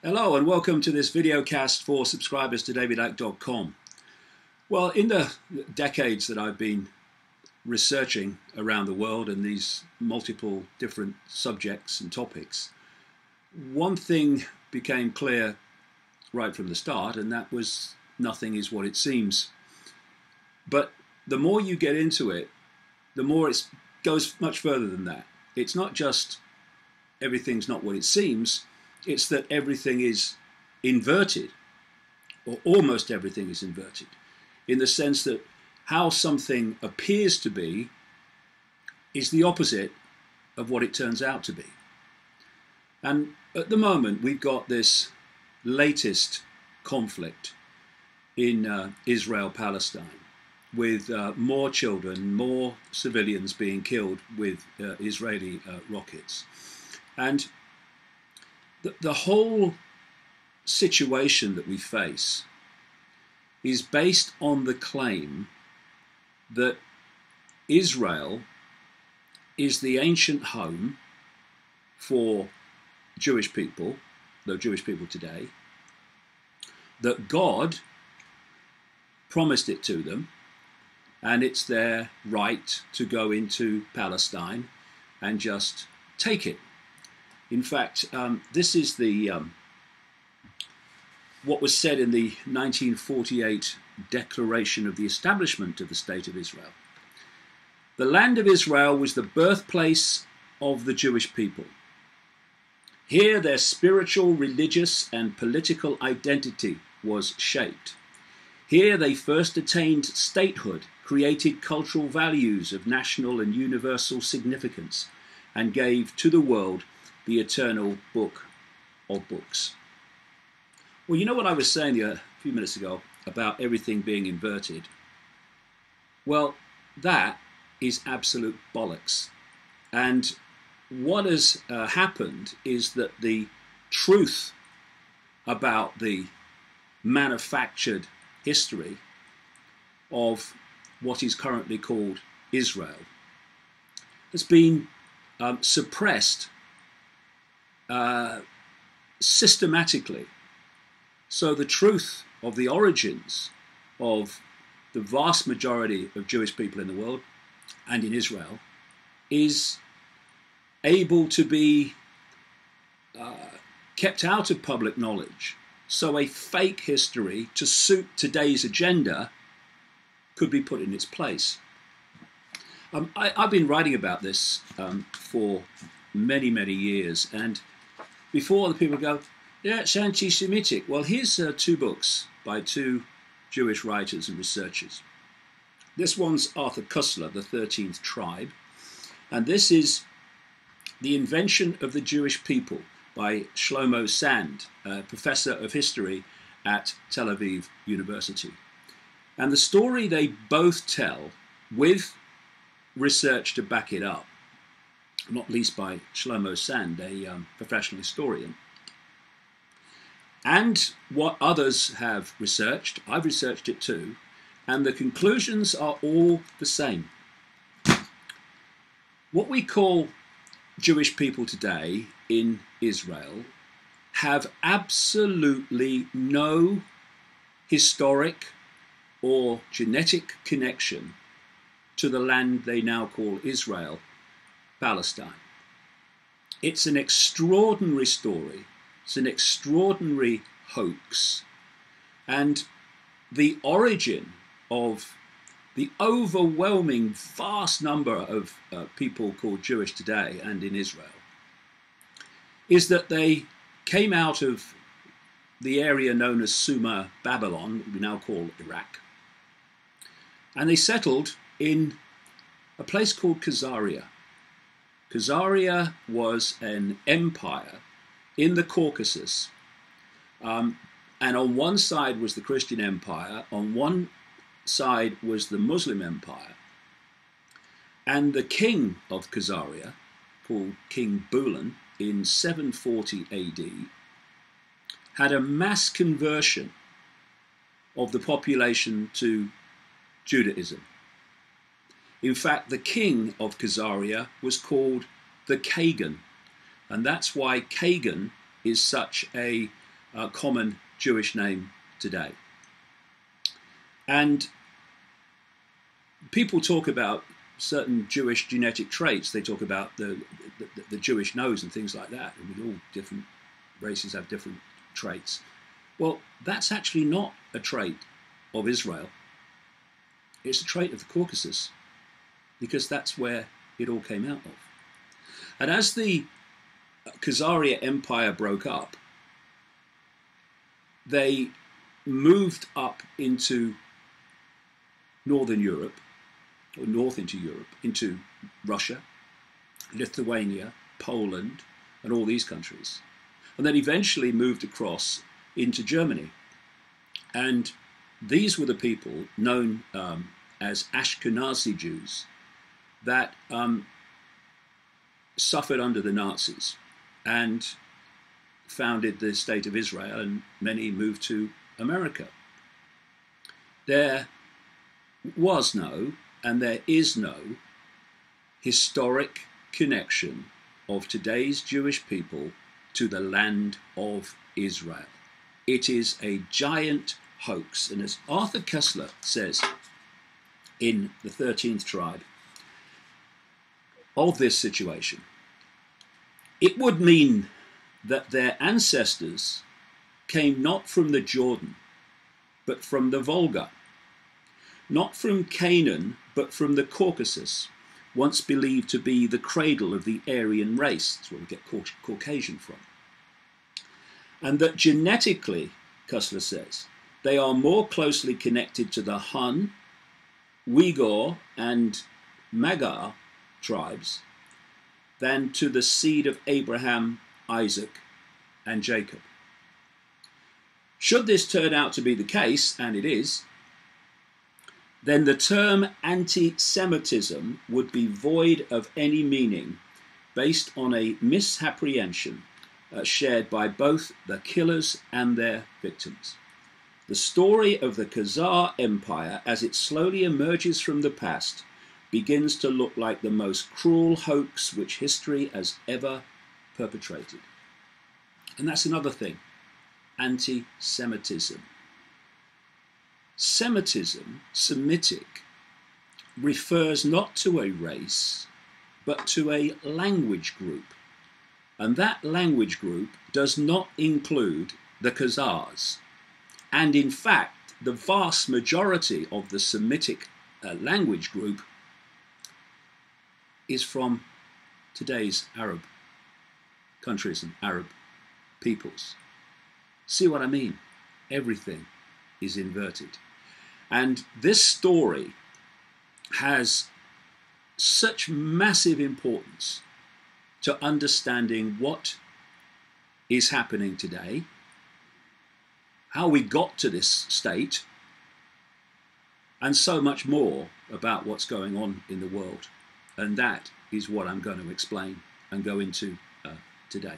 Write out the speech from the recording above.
Hello and welcome to this video cast for subscribers to davidack.com. Well, in the decades that I've been researching around the world and these multiple different subjects and topics, one thing became clear right from the start, and that was nothing is what it seems. But the more you get into it, the more it goes much further than that. It's not just everything's not what it seems. It's that everything is inverted, or almost everything is inverted, in the sense that how something appears to be is the opposite of what it turns out to be. And at the moment, we've got this latest conflict in Israel-Palestine, with more children, more civilians being killed with Israeli rockets. And the whole situation that we face is based on the claim that Israel is the ancient home for Jewish people, the Jewish people today, that God promised it to them, and it's their right to go into Palestine and just take it. In fact, this is the what was said in the 1948 Declaration of the Establishment of the State of Israel. The land of Israel was the birthplace of the Jewish people. Here their spiritual, religious, and political identity was shaped. Here they first attained statehood, created cultural values of national and universal significance, and gave to the world the eternal book of books. Well, you know what I was saying a few minutes ago about everything being inverted? Well, that is absolute bollocks. And what has happened is that the truth about the manufactured history of what is currently called Israel has been suppressed systematically. So the truth of the origins of the vast majority of Jewish people in the world and in Israel is able to be kept out of public knowledge. So a fake history to suit today's agenda could be put in its place. I've been writing about this for many, many years, and before the people go, yeah, it's anti-Semitic. Well, here's two books by two Jewish writers and researchers. This one's Arthur Koestler, The 13th Tribe, and this is The Invention of the Jewish People by Shlomo Sand, a professor of history at Tel Aviv University. And the story they both tell, with research to back it up, not least by Shlomo Sand, a professional historian, and what others have researched. I've researched it too, and the conclusions are all the same. What we call Jewish people today in Israel have absolutely no historic or genetic connection to the land they now call Israel, Palestine. It's an extraordinary story. It's an extraordinary hoax. And the origin of the overwhelming vast number of people called Jewish today and in Israel is that they came out of the area known as Sumer, Babylon, we now call Iraq, and they settled in a place called Khazaria. Khazaria was an empire in the Caucasus, and on one side was the Christian Empire, on one side was the Muslim Empire, and the king of Khazaria, called King Bulan, in 740 AD, had a mass conversion of the population to Judaism. In fact, the king of Khazaria was called the Kagan, and that's why Kagan is such a common Jewish name today. And people talk about certain Jewish genetic traits. They talk about the Jewish nose and things like that. I mean, all different races have different traits. Well, that's actually not a trait of Israel. It's a trait of the Caucasus, because that's where it all came out of. And as the Khazaria Empire broke up, they moved up into northern Europe, or north into Europe, into Russia, Lithuania, Poland, and all these countries. And then eventually moved across into Germany. And these were the people known as Ashkenazi Jews that suffered under the Nazis and founded the State of Israel, and many moved to America. There was no, and there is no, historic connection of today's Jewish people to the land of Israel. It is a giant hoax. And as Arthur Koestler says in The 13th Tribe of this situation, it would mean that their ancestors came not from the Jordan, but from the Volga, not from Canaan, but from the Caucasus, once believed to be the cradle of the Aryan race. That's where we get Caucasian from. And that genetically, Koestler says, they are more closely connected to the Hun, Uyghur, and Magyar tribes than to the seed of Abraham, Isaac, and Jacob. Should this turn out to be the case, and it is, then the term anti-Semitism would be void of any meaning based on a misapprehension shared by both the killers and their victims. The story of the Khazar Empire, as it slowly emerges from the past, begins to look like the most cruel hoax which history has ever perpetrated. And that's another thing, anti-Semitism. Semitism, Semitic, refers not to a race, but to a language group. And that language group does not include the Khazars. And in fact, the vast majority of the Semitic language group is from today's Arab countries and Arab peoples. See what I mean? Everything is inverted. And this story has such massive importance to understanding what is happening today, how we got to this state, and so much more about what's going on in the world. And that is what I'm going to explain and go into today.